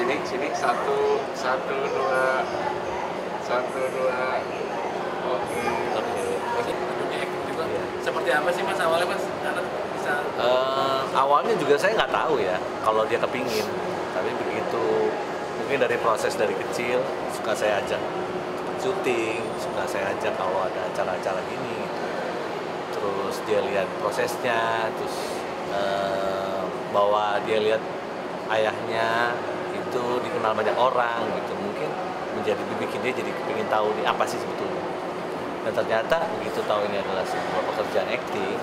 sini satu satu dua oke. Oke. Dunia acting juga. Seperti apa sih Mas awalnya Mas? Karena bisa Awalnya juga saya nggak tahu ya kalau dia kepingin, tapi begitu mungkin dari proses dari kecil suka saya ajak syuting, suka saya ajak kalau ada acara-acara gini gitu. Terus dia lihat prosesnya, terus bahwa dia lihat ayahnya itu dikenal banyak orang gitu, mungkin menjadi bikin dia jadi kepingin tahu nih apa sih sebetulnya. Dan ternyata begitu tahu ini adalah sebuah pekerjaan acting,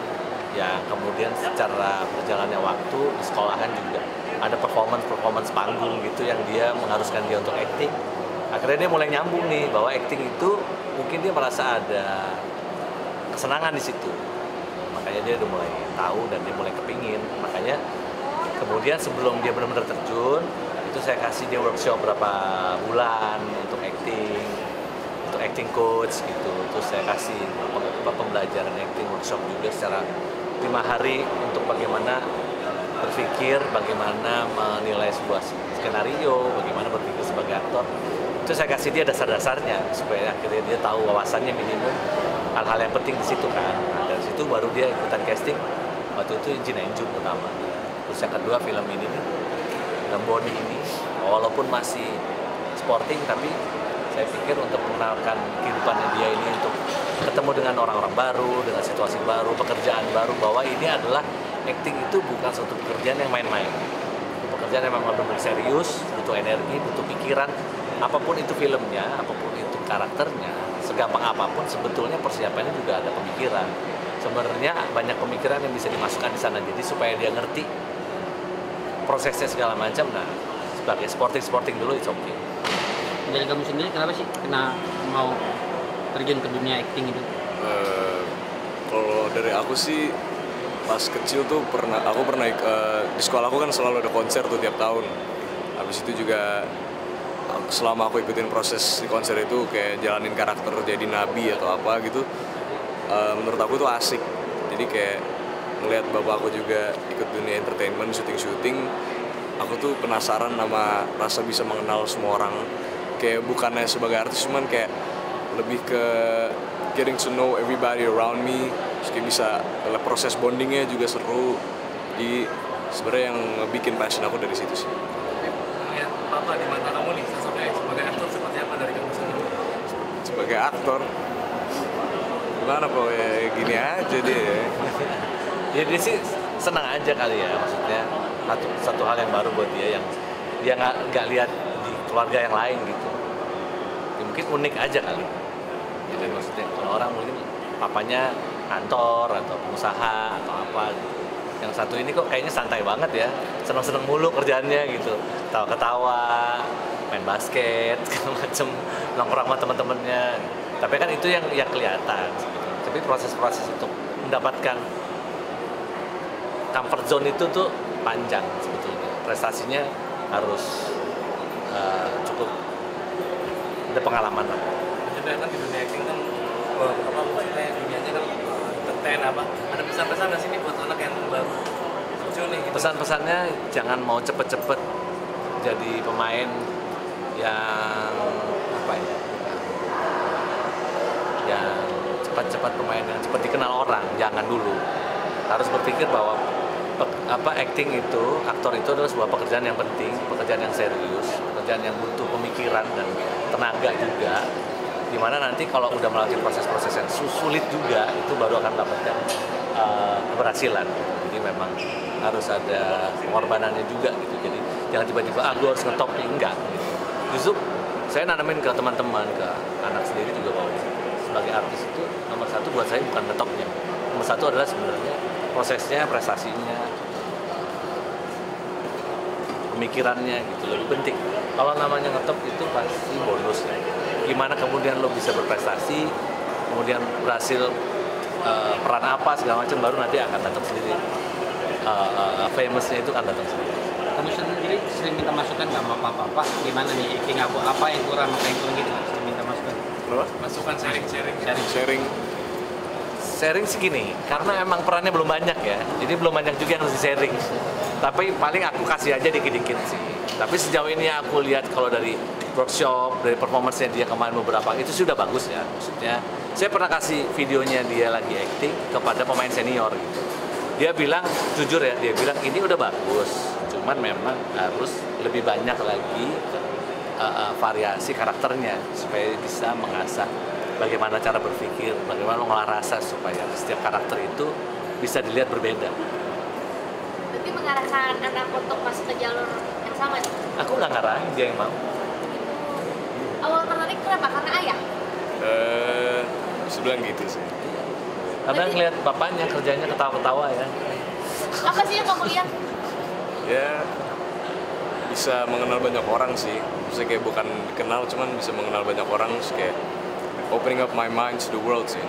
ya kemudian secara berjalannya waktu di sekolahan juga ada performance panggung gitu yang dia mengharuskan dia untuk acting. Akhirnya dia mulai nyambung nih bahwa acting itu mungkin dia merasa ada kesenangan di situ. Makanya dia udah mulai tahu dan dia mulai kepingin. Makanya kemudian sebelum dia benar-benar terjun, itu saya kasih dia workshop berapa bulan untuk acting coach gitu. Terus saya kasih pembelajaran acting workshop juga secara 5 hari untuk bagaimana berpikir, bagaimana menilai sebuah skenario, bagaimana berpikir sebagai aktor. Itu saya kasih dia dasar-dasarnya supaya akhirnya dia tahu wawasannya minimum hal-hal yang penting di situ kan. Nah, dari situ baru dia ikutan casting. Waktu itu Jin Enjun pertama. Terus yang kedua film ini nih, Gamboni ini, walaupun masih sporting tapi saya pikir untuk mengenalkan kehidupannya dia ini, untuk ketemu dengan orang-orang baru, dengan situasi baru, pekerjaan baru, bahwa ini adalah acting itu bukan suatu pekerjaan yang main-main. Pekerjaan yang memang benar-benar serius, butuh energi, butuh pikiran. Apapun itu filmnya, apapun itu karakternya, segampang apapun sebetulnya persiapannya juga ada pemikiran. Sebenarnya banyak pemikiran yang bisa dimasukkan di sana, jadi supaya dia ngerti prosesnya segala macam. Nah, sebagai sporting dulu it's okay. Dari kamu sendiri kenapa sih mau terjun ke dunia acting itu? Kalau dari aku sih pas kecil tuh aku pernah di sekolah aku kan selalu ada konser tuh tiap tahun. Habis itu juga selama aku ikutin proses di konser itu kayak jalanin karakter jadi nabi atau apa gitu, menurut aku tuh asik. Jadi kayak ngeliat bapak aku juga ikut dunia entertainment, syuting, aku tuh penasaran sama rasa bisa mengenal semua orang. Kayak bukannya sebagai artis, cuman kayak lebih ke getting to know everybody around me. Terus kayak bisa proses bondingnya juga seru. Jadi sebenarnya yang bikin passion aku dari situ sih. lihat Papa di mata kamu nih sosoknya sebagai aktor seperti apa dari kamu sendiri? Sebagai aktor, gimana kok ya gini aja deh. Ya dia sih senang aja kali ya, maksudnya satu hal yang baru buat dia yang dia nggak lihat di keluarga yang lain gitu. Ya, mungkin unik aja kali. Jadi maksudnya kalau orang mungkin papanya kantor atau pengusaha atau apa gitu. Yang satu ini kok kayaknya santai banget ya, seneng-seneng mulu kerjaannya gitu, ketawa-ketawa, main basket, segala macem, nongkrong sama teman-temannya. Tapi kan itu yang kelihatan. Tapi proses-proses untuk mendapatkan comfort zone itu tuh panjang sebetulnya. Prestasinya harus cukup ada pengalaman lah. Jadi kan di dunia acting kan apa maksudnya dunianya kan entertain apa, ada pesan-pesan nggak sih nih buat anak yang baru muncul nih gitu? Pesan-pesannya jangan mau cepet-cepet jadi pemain yang apa ya, yang cepat-cepat pemain yang cepat dikenal orang. Jangan dulu, harus berpikir bahwa acting itu, aktor itu adalah sebuah pekerjaan yang penting, pekerjaan yang serius, pekerjaan yang butuh pemikiran dan tenaga juga. Dimana nanti kalau udah melalui proses-proses yang sulit juga, itu baru akan mendapatkan keberhasilan. Jadi memang harus ada pengorbanannya juga gitu. Jadi jangan tiba-tiba gue harus ngetop nih, enggak. Justru saya nanamin ke teman-teman, ke anak sendiri juga bahwa sebagai artis itu nomor satu buat saya bukan ngetopnya. Nomor satu adalah sebenarnya prosesnya, prestasinya, pemikirannya gitu lebih penting. Kalau namanya ngetop itu pasti bonus ya. Gimana kemudian lo bisa berprestasi, kemudian berhasil peran apa segala macam, baru nanti akan datang sendiri. Famousnya itu akan datang sendiri. Kamu sendiri sering minta masukan nggak sama papa? Gimana nih acting aku, apa yang kurang gitu? Sering minta masukan? Masukan Sharing. Sharing sih gini, karena emang perannya belum banyak ya, jadi belum banyak juga yang harus di sharing. Tapi paling aku kasih aja dikit-dikit sih. Tapi sejauh ini aku lihat kalau dari workshop, dari performance-nya dia kemarin beberapa, itu sudah bagus ya. Maksudnya, saya pernah kasih videonya dia lagi acting kepada pemain senior gitu. Dia bilang, jujur ya, dia bilang ini udah bagus, cuman memang harus lebih banyak lagi variasi karakternya supaya bisa mengasah bagaimana cara berpikir, bagaimana mengolah rasa supaya setiap karakter itu bisa dilihat berbeda. Berarti mengarahkan anak untuk masuk ke jalur yang sama nih? Aku nggak ngarahin, dia yang mau. Awal tertarik kenapa? Karena ayah? Bisa bilang gitu sih. Karena ngeliat bapaknya kerjanya ketawa-ketawa ya. Apa sih yang kamu lihat? Ya bisa mengenal banyak orang sih. Maksudnya kayak bukan dikenal, cuman bisa mengenal banyak orang. Terus kayak opening up my mind to the world sih.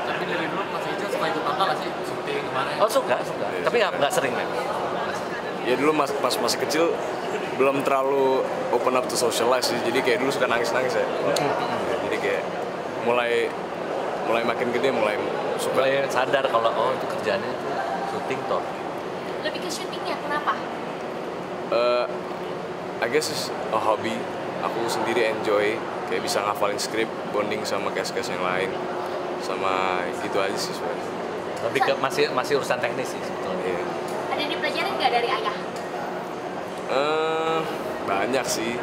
Tapi dari dulu Mas Ica suka ikut apa nggak sih? Syuting kemana ya? Oh suka. Tapi nggak sering memang. Ya dulu pas masih kecil belum terlalu open up to socialize sih. Jadi kayak dulu suka nangis-nangis ya. Jadi kayak mulai makin gede mulai suka. Mulai sadar kalau oh itu kerjanya syuting toh. Lebih ke syutingnya, kenapa? I guess it's a hobby. Aku sendiri enjoy kayak bisa ngafalin skrip, bonding sama cast-cast yang lain, sama gitu aja sih sebenarnya. Lebih ke masih urusan teknis sih sebetulnya. Iya. Ada yang dipelajarin nggak dari ayah? Banyak sih.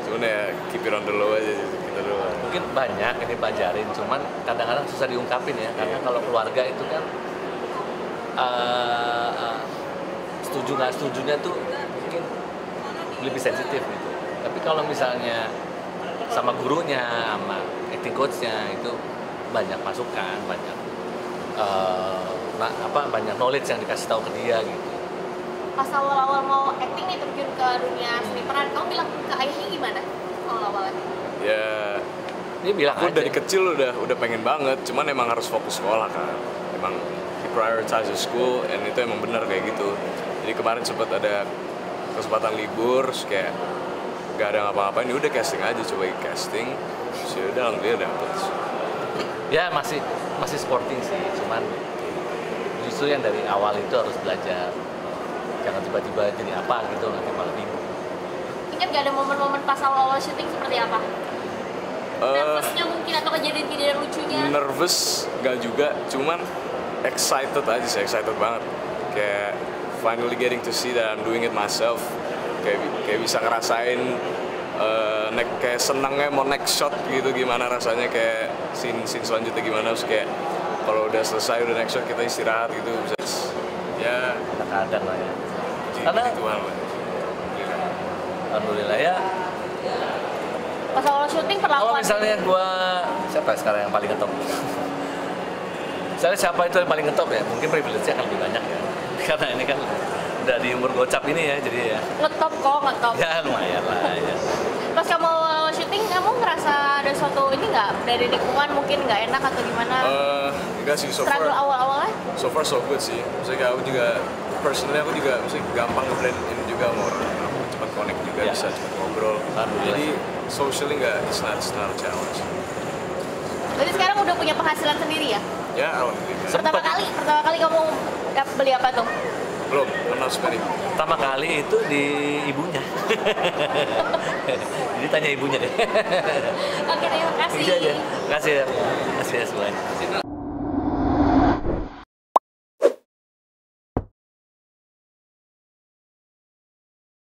Cuman ya keep it on the low aja gitu doang. Mungkin banyak ini pelajarin, cuman kadang-kadang susah diungkapin ya. Karena kalau keluarga itu kan setuju nggak setujunya tuh mungkin lebih sensitif gitu. Tapi kalau misalnya sama gurunya, sama acting coachnya itu banyak masukan, banyak banyak knowledge yang dikasih tahu ke dia gitu. Pas awal-awal mau acting nih terjun ke dunia seni peran, kamu bilang ke ayahnya gimana awal-awalnya? Ya Dia bilang aku aja. dari kecil udah pengen banget, cuman emang harus fokus sekolah kan. Emang di prioritize school, and itu emang benar kayak gitu. Jadi kemarin sempat ada kesempatan libur, terus kayak gak ada ngapa-ngapain, ya udah casting aja, coba casting. Terus ya udah alhamdulillah dapet. Ya masih sporting sih, cuman justru yang dari awal itu harus belajar. Jangan tiba-tiba jadi apa gitu, nanti malah bingung. Ingat gak ada momen-momen pas awal-awal syuting seperti apa? Nervousnya mungkin atau kejadian-kejadian lucunya? Nervous gak juga, cuman excited aja sih, excited banget. Kayak finally getting to see that I'm doing it myself. Kayak bisa ngerasain kayak senangnya mau next shot gitu, gimana rasanya, kayak scene selanjutnya gimana. Terus kayak kalau udah selesai, udah next shot kita istirahat gitu, bisa ya Kadang lah ya. Karena alhamdulillah ya. Pas awal syuting Kalau perlakuan misalnya siapa sekarang yang paling ngetop? Misalnya siapa itu yang paling ngetop ya? Mungkin privilege-nya akan lebih banyak ya. Karena ini kan udah di umur gocap ini ya, jadi ya. ngetop kok, ngetop. Ya lumayan lah ya. Pas kamu awal syuting, kamu ngerasa ada suatu ini nggak dari lingkungan mungkin nggak enak atau gimana? Enggak sih, so Struggle far awal-awalnya? so far so good sih. Maksudnya kayak aku juga personally aku juga maksudnya gampang nge-blend in juga sama orang. Aku cepat connect juga, Ya. bisa cepat ngobrol. Alhamdulillah. Jadi socially it's not a challenge. Berarti sekarang udah punya penghasilan sendiri ya? Ya alhamdulillah. Pertama kali kamu beli apa tuh? Belum pernah spending. Pertama kali itu di ibunya. Jadi tanya ibunya deh. Oke, terima kasih. Bisa aja. Kasih ya semuanya.